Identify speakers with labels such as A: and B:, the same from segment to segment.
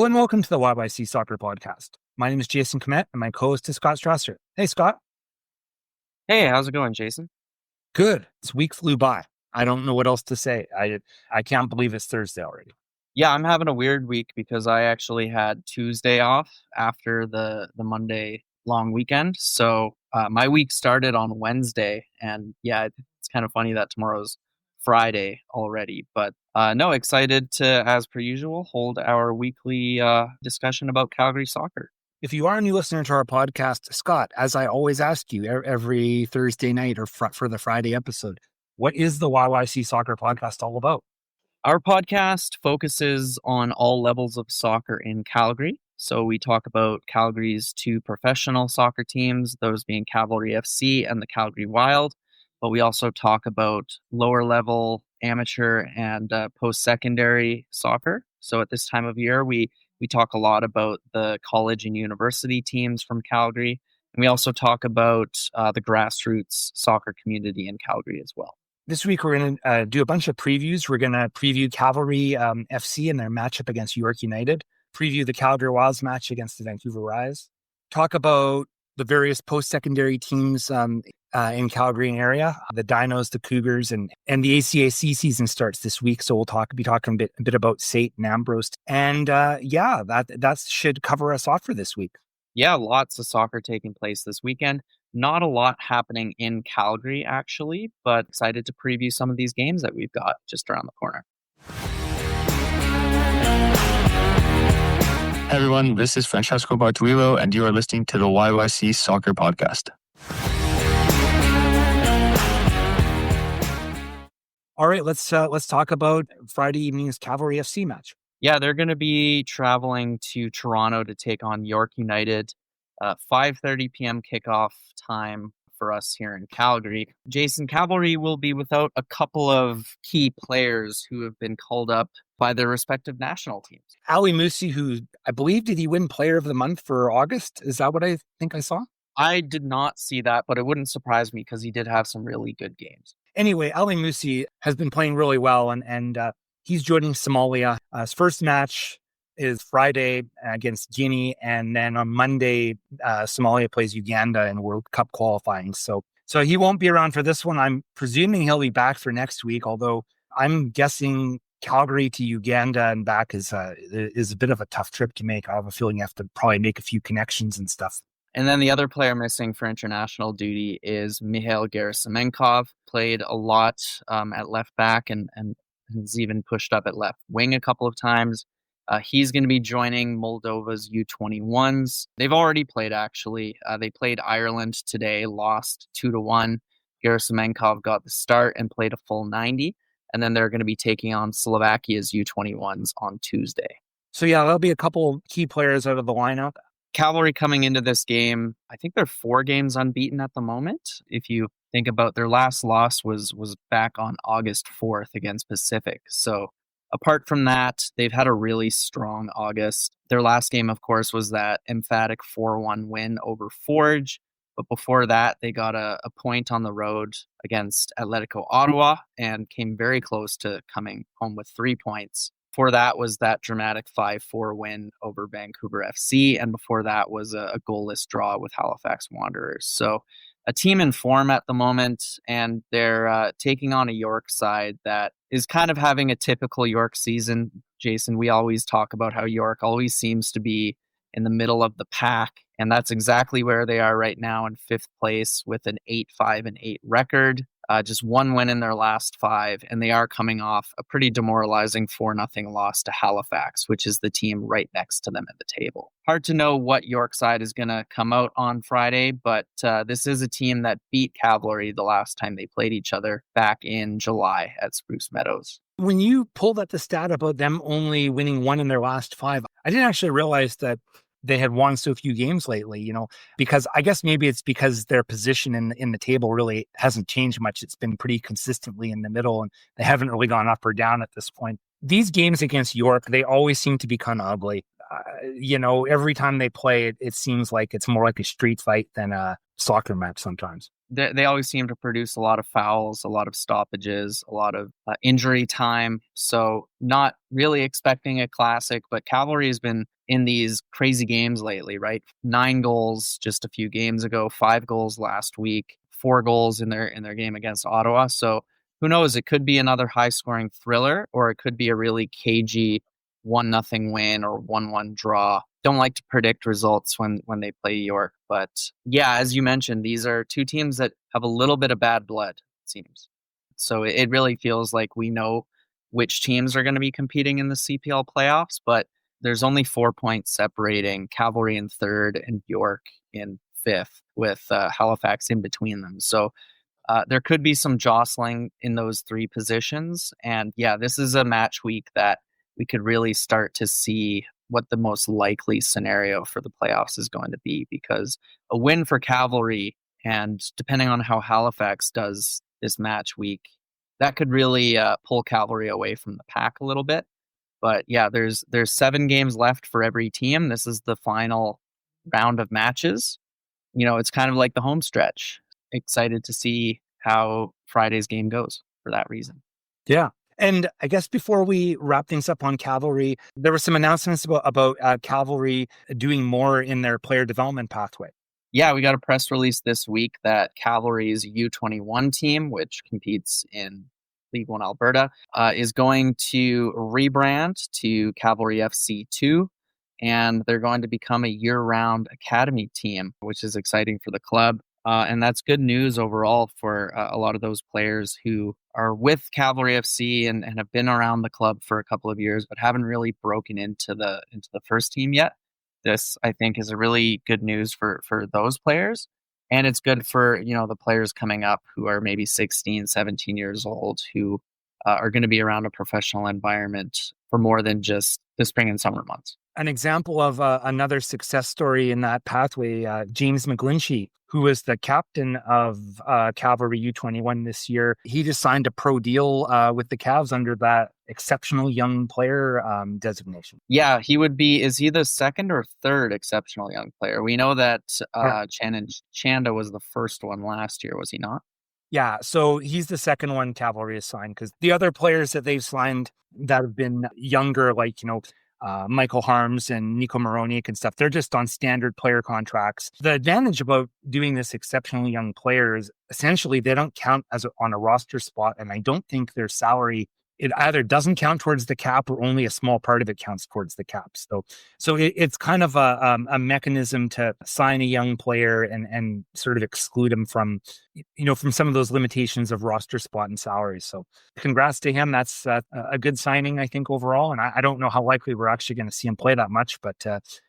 A: and welcome to the YYC Soccer Podcast. My name is Jason Kmet, and my co-host is Scott Strasser. Hey, Scott.
B: Hey, how's it going, Jason?
A: Good. This week flew by. I don't know what else to say. I can't believe it's Thursday already.
B: Yeah, I'm having a weird week because I actually had Tuesday off after the Monday long weekend. So my week started on Wednesday, and yeah, it's kind of funny that tomorrow's Friday already. But no, excited to, as per usual, hold our weekly discussion about Calgary soccer.
A: If you are a new listener to our podcast, Scott, as I always ask you every Thursday night or for the Friday episode, what is the YYC Soccer Podcast all about?
B: Our podcast focuses on all levels of soccer in Calgary. So we talk about Calgary's two professional soccer teams, those being Cavalry FC and the Calgary Wild. But we also talk about lower level, amateur, and post-secondary soccer. So at this time of year, we talk a lot about the college and university teams from Calgary. And we also talk about the grassroots soccer community in Calgary as well.
A: This week, we're going to do a bunch of previews. We're going to preview Cavalry FC and their matchup against York United, preview the Calgary Wild's match against the Vancouver Rise, talk about the various post-secondary teams in Calgary and area, the Dinos, the Cougars, and the ACAC season starts this week. So we'll be talking a bit about SAIT and Ambrose. And that should cover us off for this week.
B: Yeah, lots of soccer taking place this weekend. Not a lot happening in Calgary, actually, but excited to preview some of these games that we've got just around the corner.
C: Hey everyone, this is Francesco Bartuillo, and you are listening to the YYC Soccer Podcast.
A: All right, let's talk about Friday evening's Cavalry FC match.
B: Yeah, they're going to be traveling to Toronto to take on York United. 5:30 p.m. kickoff time for us here in Calgary. Jason, Cavalry will be without a couple of key players who have been called up by their respective national teams.
A: Ali Musi, who I believe, did he win Player of the Month for August? Is that what I think I saw?
B: I did not see that, but it wouldn't surprise me because he did have some really good games.
A: Anyway, Ali Musi has been playing really well, and he's joining Somalia. His first match is Friday against Guinea, and then on Monday, Somalia plays Uganda in World Cup qualifying. So he won't be around for this one. I'm presuming he'll be back for next week, although I'm guessing Calgary to Uganda and back is a bit of a tough trip to make. I have a feeling you have to probably make a few connections and stuff.
B: And then the other player missing for international duty is Mikhail Gerasimenkov. Played a lot at left back and has even pushed up at left wing a couple of times. He's going to be joining Moldova's U21s. They've already played, actually. They played Ireland today, lost 2-1. Gerasimenkov got the start and played a full 90. And then they're going to be taking on Slovakia's U21s on Tuesday.
A: So yeah, there'll be a couple key players out of the lineup.
B: Cavalry coming into this game, I think they're 4 games unbeaten at the moment. If you think about their last loss was back on August 4th against Pacific. So apart from that, they've had a really strong August. Their last game, of course, was that emphatic 4-1 win over Forge. But before that, they got a point on the road against Atletico Ottawa and came very close to coming home with 3 points. Before that was that dramatic 5-4 win over Vancouver FC. And before that was a goalless draw with Halifax Wanderers. So a team in form at the moment, and they're taking on a York side that is kind of having a typical York season. Jason, we always talk about how York always seems to be in the middle of the pack, and that's exactly where they are right now in 5th place with an 8-5-8 record. Just 1 win in their last 5, and they are coming off a pretty demoralizing 4-0 loss to Halifax, which is the team right next to them at the table. Hard to know what York side is going to come out on Friday, but this is a team that beat Cavalry the last time they played each other back in July at Spruce Meadows.
A: When you pulled up the stat about them only winning 1 in their last 5, I didn't actually realize that they had won so few games lately, because I guess maybe it's because their position in the table really hasn't changed much. It's been pretty consistently in the middle, and they haven't really gone up or down at this point. These games against York, they always seem to be kind of ugly. every time they play, it seems like it's more like a street fight than a soccer match sometimes.
B: They always seem to produce a lot of fouls, a lot of stoppages, a lot of injury time. So not really expecting a classic, but Cavalry has been in these crazy games lately, right? 9 goals just a few games ago, 5 goals last week, 4 goals in their game against Ottawa. So who knows? It could be another high-scoring thriller, or it could be a really cagey 1-0 win or 1-1 draw. Don't like to predict results when they play York. But yeah, as you mentioned, these are two teams that have a little bit of bad blood, it seems. So it really feels like we know which teams are going to be competing in the CPL playoffs, but there's only 4 points separating Cavalry in 3rd and York in 5th, with Halifax in between them. So there could be some jostling in those 3 positions. And yeah, this is a match week that we could really start to see what the most likely scenario for the playoffs is going to be, because a win for Cavalry, and depending on how Halifax does this match week, that could really pull Cavalry away from the pack a little bit. But yeah, there's 7 games left for every team. This is the final round of matches. It's kind of like the home stretch. Excited to see how Friday's game goes for that reason.
A: Yeah. And I guess before we wrap things up on Cavalry, there were some announcements about Cavalry doing more in their player development pathway.
B: Yeah, we got a press release this week that Cavalry's U21 team, which competes in League One Alberta, is going to rebrand to Cavalry FC 2, and they're going to become a year-round academy team, which is exciting for the club. And that's good news overall for a lot of those players who are with Cavalry FC and have been around the club for a couple of years, but haven't really broken into the first team yet. This, I think, is a really good news for those players. And it's good for, the players coming up who are maybe 16, 17 years old, who are going to be around a professional environment for more than just the spring and summer months.
A: An example of another success story in that pathway, James McGlinchey, who was the captain of Cavalry U21 this year. He just signed a pro deal with the Cavs under that exceptional young player designation.
B: Yeah, he would be. Is he the 2nd or 3rd exceptional young player? We know that Chanda was the first one last year, was he not?
A: Yeah, so he's the 2nd one Cavalry has signed, because the other players that they've signed that have been younger, like, Michael Harms and Nico Moronic and stuff, they're just on standard player contracts. The advantage about doing this exceptionally young player is essentially they don't count on a roster spot, and I don't think their salary, it either doesn't count towards the cap or only a small part of it counts towards the cap. So it's kind of a mechanism to sign a young player and sort of exclude him from some of those limitations of roster spot and salaries. So congrats to him. That's a good signing, I think, overall. And I don't know how likely we're actually going to see him play that much, but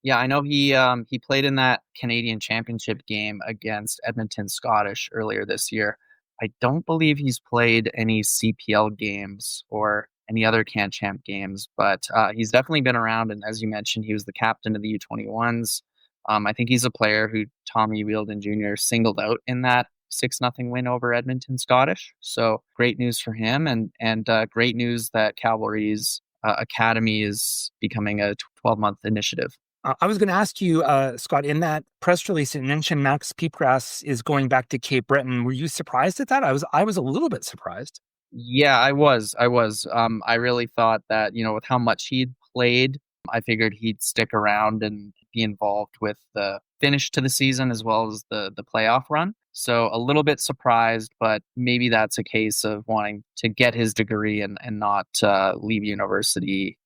B: yeah, I know he played in that Canadian Championship game against Edmonton Scottish earlier this year. I don't believe he's played any CPL games or any other CanChamp games, but he's definitely been around. And as you mentioned, he was the captain of the U21s. I think he's a player who Tommy Wheeldon Jr. singled out in that 6-0 win over Edmonton Scottish. So great news for him, and great news that Cavalry's academy is becoming a 12-month initiative.
A: I was going to ask you, Scott, in that press release, it mentioned Max Peepgrass is going back to Cape Breton. Were you surprised at that? I was a little bit surprised.
B: Yeah, I was. I really thought that, with how much he'd played, I figured he'd stick around and be involved with the finish to the season as well as the playoff run. So a little bit surprised, but maybe that's a case of wanting to get his degree and not leave university,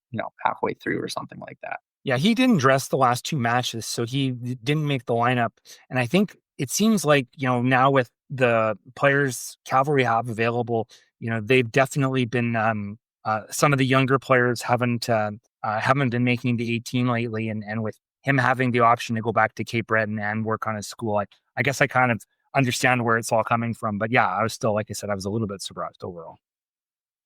B: halfway through or something like that.
A: Yeah, he didn't dress the last 2 matches, so he didn't make the lineup. And I think it seems like, now with the players Cavalry have available, they've definitely been, some of the younger players haven't been making the 18 lately. And with him having the option to go back to Cape Breton and work on his school, I guess I kind of understand where it's all coming from. But yeah, I was still, like I said, I was a little bit surprised overall.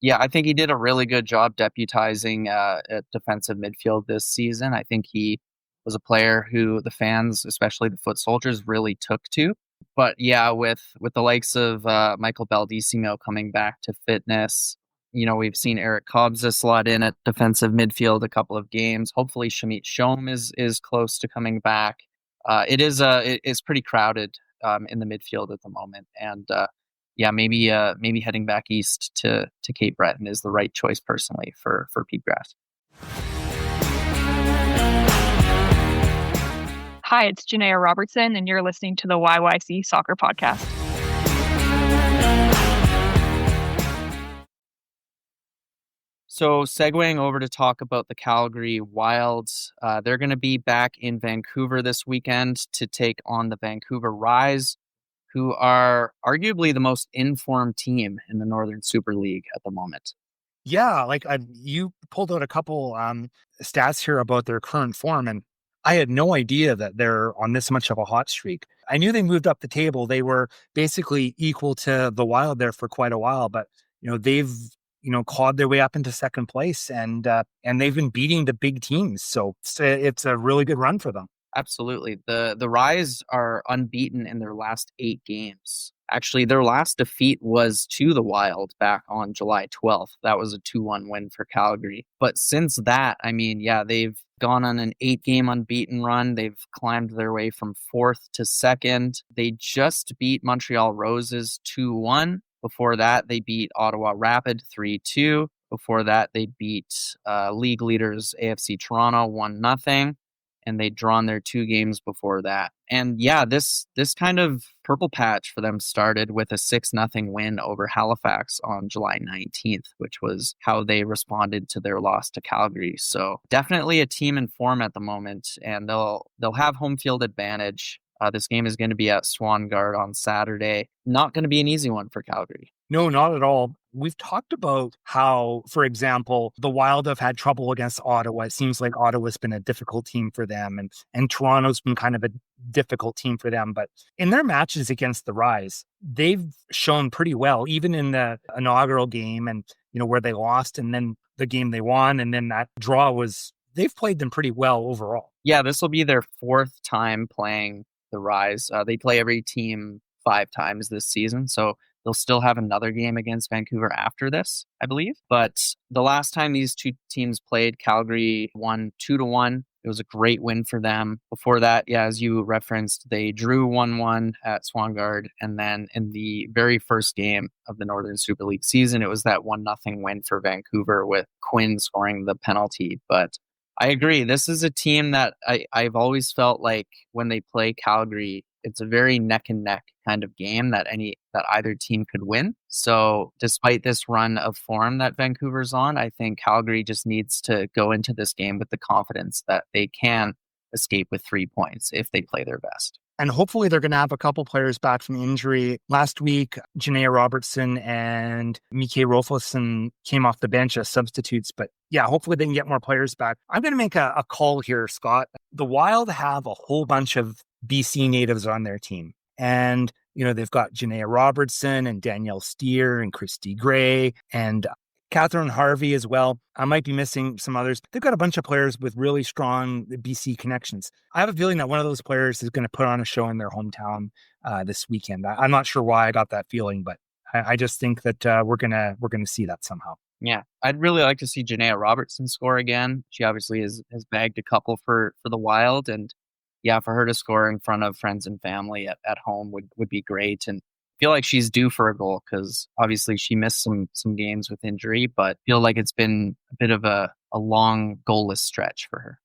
B: Yeah, I think he did a really good job deputizing at defensive midfield this season. I think he was a player who the fans, especially the foot soldiers, really took to. But yeah, with the likes of Michael Baldissimo coming back to fitness, We've seen Eric Cobbs slot in at defensive midfield a couple of games. Hopefully Shamit Shom is close to coming back. It's pretty crowded in the midfield at the moment. And maybe heading back east to Cape Breton is the right choice personally for Peatgrass.
D: Hi, it's Janaea Robertson, and you're listening to the YYC Soccer Podcast.
B: So segueing over to talk about the Calgary Wild, they're going to be back in Vancouver this weekend to take on the Vancouver Rise, who are arguably the most informed team in the Northern Super League at the moment.
A: Yeah, you pulled out a couple stats here about their current form, and I had no idea that they're on this much of a hot streak. I knew they moved up the table. They were basically equal to the Wild there for quite a while, but they've clawed their way up into second place, and they've been beating the big teams. So it's a really good run for them.
B: Absolutely. The Rise are unbeaten in their last 8 games. Actually, their last defeat was to the Wild back on July 12th. That was a 2-1 win for Calgary. But since that, they've gone on an 8-game unbeaten run. They've climbed their way from 4th to 2nd. They just beat Montreal Roses 2-1. Before that, they beat Ottawa Rapid 3-2. Before that, they beat league leaders AFC Toronto 1-0. And they'd drawn their 2 games before that. And this kind of purple patch for them started with a 6-0 win over Halifax on July 19th, which was how they responded to their loss to Calgary. So definitely a team in form at the moment, and they'll have home field advantage. This game is going to be at Swangard on Saturday. Not going to be an easy one for Calgary.
A: No, not at all. We've talked about how, for example, the Wild have had trouble against Ottawa. It seems like Ottawa's been a difficult team for them, and Toronto's been kind of a difficult team for them. But in their matches against the Rise, they've shown pretty well, even in the inaugural game and, where they lost, and then the game they won, and then that draw they've played them pretty well overall.
B: Yeah, this will be their 4th time playing the Rise. They play every team 5 times this season, so they'll still have another game against Vancouver after this, I believe. But the last time these 2 teams played, Calgary won 2-1. It was a great win for them. Before that, as you referenced, they drew 1-1 at Swangard. And then in the very first game of the Northern Super League season, it was that 1-0 win for Vancouver with Quinn scoring the penalty. But I agree. This is a team that I've always felt like when they play Calgary, it's a very neck and neck kind of game that either team could win. So despite this run of form that Vancouver's on, I think Calgary just needs to go into this game with the confidence that they can escape with 3 points if they play their best.
A: And hopefully they're going to have a couple players back from injury. Last week, Janaea Robertson and Mike Rolfsson came off the bench as substitutes. But hopefully they can get more players back. I'm going to make a call here, Scott. The Wild have a whole bunch of BC natives on their team. And, they've got Janaea Robertson and Danielle Steer and Christy Gray and Catherine Harvey as well. I might be missing some others. They've got a bunch of players with really strong BC connections. I have a feeling that one of those players is going to put on a show in their hometown this weekend. I'm not sure why I got that feeling, but I just think that we're gonna see that somehow.
B: Yeah, I'd really like to see Janaea Robertson score again. She obviously has bagged a couple for the Wild, and for her to score in front of friends and family at home would be great. And feel like she's due for a goal because obviously she missed some games with injury, but feel like it's been a bit of a long goalless stretch for her.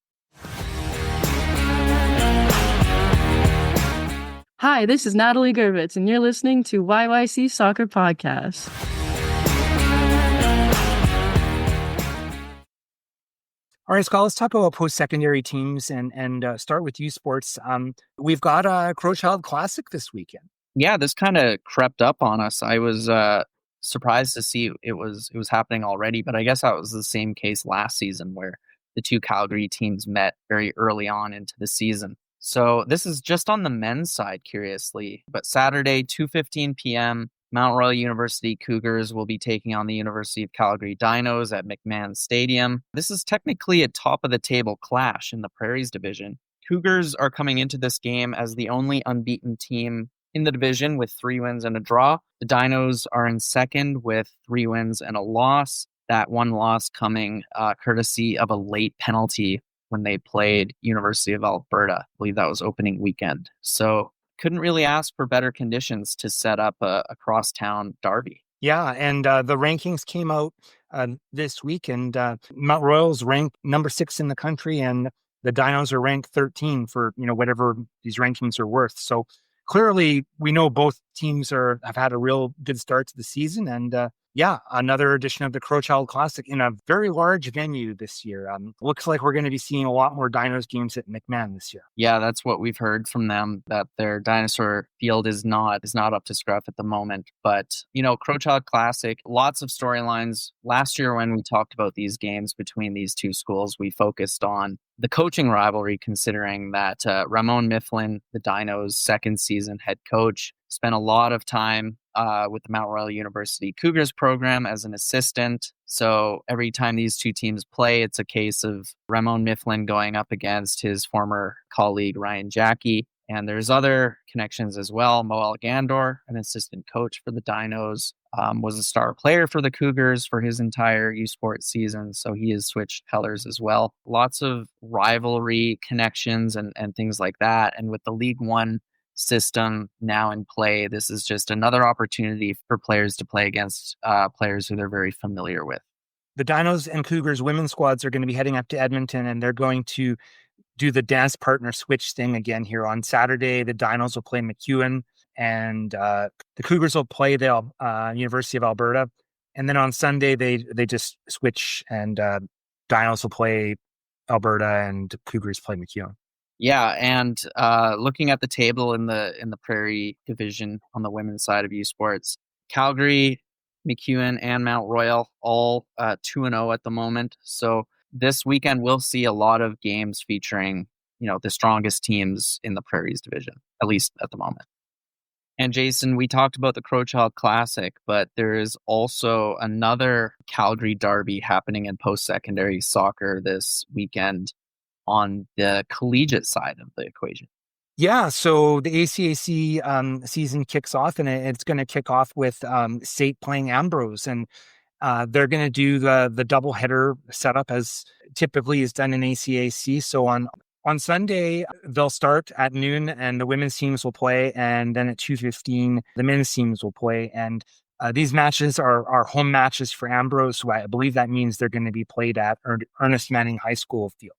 E: Hi, this is Natalie Gervitz, and you're listening to YYC Soccer Podcast.
A: All right, Scott, let's talk about post-secondary teams and start with U Sports. We've got a Crowchild Classic this weekend.
B: Yeah, this kind of crept up on us. I was surprised to see it was happening already, but I guess that was the same case last season where the 2 Calgary teams met very early on into the season. So this is just on the men's side, curiously. But Saturday, 2:15 p.m., Mount Royal University Cougars will be taking on the University of Calgary Dinos at McMahon Stadium. This is technically a top-of-the-table clash in the Prairies division. Cougars are coming into this game as the only unbeaten team in the division with 3 wins and a draw. The Dinos are in second with 3 wins and a loss. That one loss coming courtesy of a late penalty when they played University of Alberta. I believe that was opening weekend. So couldn't really ask for better conditions to set up a crosstown derby.
A: Yeah, and the rankings came out this week, and Mount Royal's ranked number 6 in the country, and the Dinos are ranked 13 for whatever these rankings are worth. So clearly, we know both teams have had a real good start to the season, and another edition of the Crowchild Classic in a very large venue this year. Looks like we're going to be seeing a lot more Dinos games at McMahon this year.
B: Yeah, that's what we've heard from them, that their dinosaur field is not up to scruff at the moment. But, Crowchild Classic, lots of storylines. Last year when we talked about these games between these two schools, we focused on the coaching rivalry, considering that Ramon Mifflin, the Dinos' second season head coach, spent a lot of time with the Mount Royal University Cougars program as an assistant. So every time these two teams play, it's a case of Ramon Mifflin going up against his former colleague, Ryan Jackie. And there's other connections as well. Moel Gandor, an assistant coach for the Dinos, was a star player for the Cougars for his entire U Sports season. So he has switched colors as well. Lots of rivalry connections and things like that. And with the League One system now in play, this is just another opportunity for players to play against players who they're very familiar with.
A: The Dinos and Cougars women's squads are going to be heading up to Edmonton, and they're going to do the dance partner switch thing again here on Saturday. The Dinos will play McEwen, and the Cougars will play the University of Alberta. And then on Sunday, they just switch, and Dinos will play Alberta, and Cougars play McEwen.
B: Yeah, and looking at the table in the Prairie Division on the women's side of U Sports, Calgary, McEwen, and Mount Royal all 2-0 at the moment. So this weekend we'll see a lot of games featuring the strongest teams in the Prairies Division, at least at the moment. And Jason, we talked about the Crowchild Classic, but there is also another Calgary derby happening in post-secondary soccer this weekend on the collegiate side of the equation.
A: Yeah, so the ACAC season kicks off, and it's going to kick off with SAIT playing Ambrose, and they're going to do the doubleheader setup as typically is done in ACAC. So on Sunday, they'll start at noon, and the women's teams will play, and then at 2:15, the men's teams will play. And these matches are home matches for Ambrose, so I believe that means they're going to be played at Ernest Manning High School field.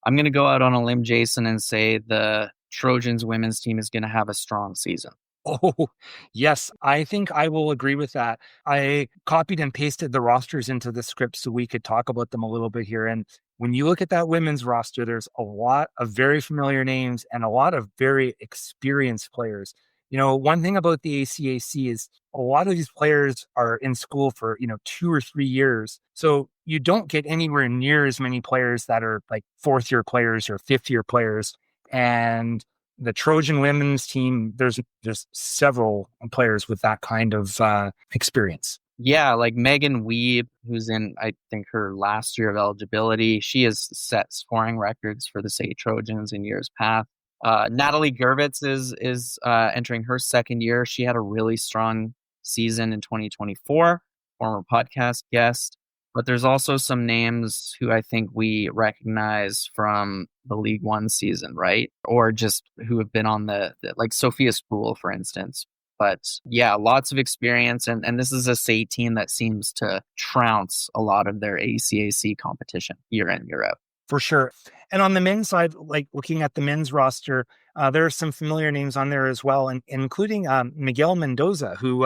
B: I'm going to go out on a limb, Jason, and say the Trojans women's team is going to have a strong season.
A: Oh, yes. I think I will agree with that. I copied and pasted the rosters into the script so we could talk about them a little bit here. And when you look at that women's roster, there's a lot of very familiar names and a lot of very experienced players. One thing about the ACAC is a lot of these players are in school for, 2 or 3 years. So you don't get anywhere near as many players that are like 4th-year players or 5th-year players. And the Trojan women's team, there's several players with that kind of experience.
B: Yeah, like Megan Weeb, who's in, I think, her last year of eligibility. She has set scoring records for the SAIT Trojans in years past. Natalie Gervitz is entering her second year. She had a really strong season in 2024, former podcast guest. But there's also some names who I think we recognize from the League One season, right? Or just who have been on the like Sophia Spool, for instance. But yeah, lots of experience. And this is a SAIT team that seems to trounce a lot of their ACAC competition year in, year out.
A: For sure. And on the men's side, like looking at the men's roster, there are some familiar names on there as well, including Miguel Mendoza, who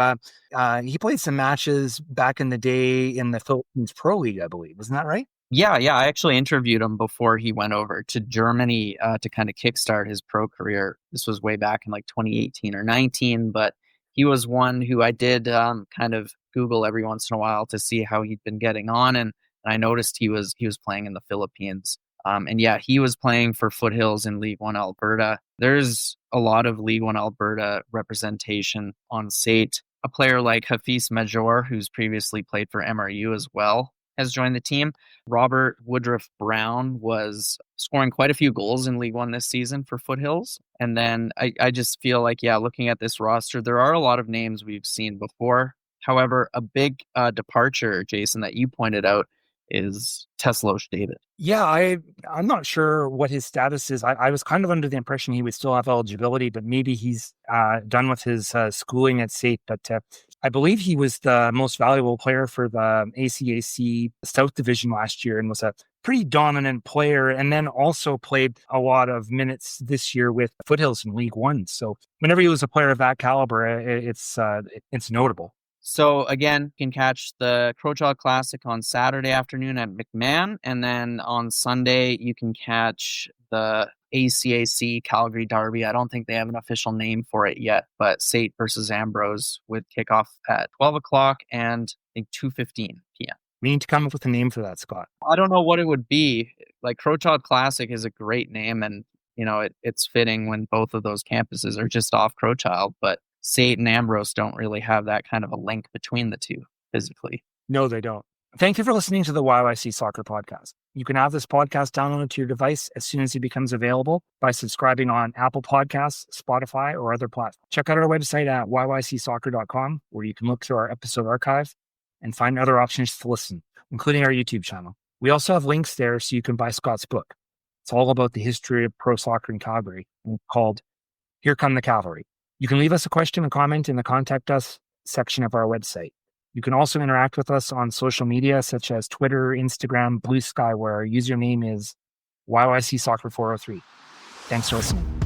A: he played some matches back in the day in the Philippines Pro League, I believe. Isn't that right?
B: Yeah. I actually interviewed him before he went over to Germany to kind of kickstart his pro career. This was way back in like 2018 or 19, but he was one who I did kind of Google every once in a while to see how he'd been getting on. And I noticed he was playing in the Philippines. And yeah, he was playing for Foothills in League One Alberta. There's a lot of League One Alberta representation on SAIT. A player like Hafiz Major, who's previously played for MRU as well, has joined the team. Robert Woodruff Brown was scoring quite a few goals in League One this season for Foothills. And then I just feel like, looking at this roster, there are a lot of names we've seen before. However, a big departure, Jason, that you pointed out is Teslosh David.
A: Yeah, I'm not sure what his status is. I was kind of under the impression he would still have eligibility, but maybe he's done with his schooling at SAIT. But I believe he was the most valuable player for the ACAC South Division last year and was a pretty dominant player, and then also played a lot of minutes this year with Foothills in League One. So whenever you lose a player of that caliber, it's notable.
B: So again, you can catch the Crowchild Classic on Saturday afternoon at McMahon. And then on Sunday, you can catch the ACAC Calgary Derby. I don't think they have an official name for it yet, but SAIT versus Ambrose with kickoff at 12 o'clock and I think 2:15 p.m.
A: We need to come up with a name for that, Scott.
B: I don't know what it would be. Like Crowchild Classic is a great name, and it's fitting when both of those campuses are just off Crowchild, but SAIT and Ambrose don't really have that kind of a link between the two physically.
A: No, they don't. Thank you for listening to the YYC Soccer Podcast. You can have this podcast downloaded to your device as soon as it becomes available by subscribing on Apple Podcasts, Spotify, or other platforms. Check out our website at yycsoccer.com, where you can look through our episode archive and find other options to listen, including our YouTube channel. We also have links there so you can buy Scott's book. It's all about the history of pro soccer in Calgary, called Here Come the Cavalry. You can leave us a question or comment in the Contact Us section of our website. You can also interact with us on social media such as Twitter, Instagram, Blue Sky, where our username is YYC Soccer 403. Thanks for listening.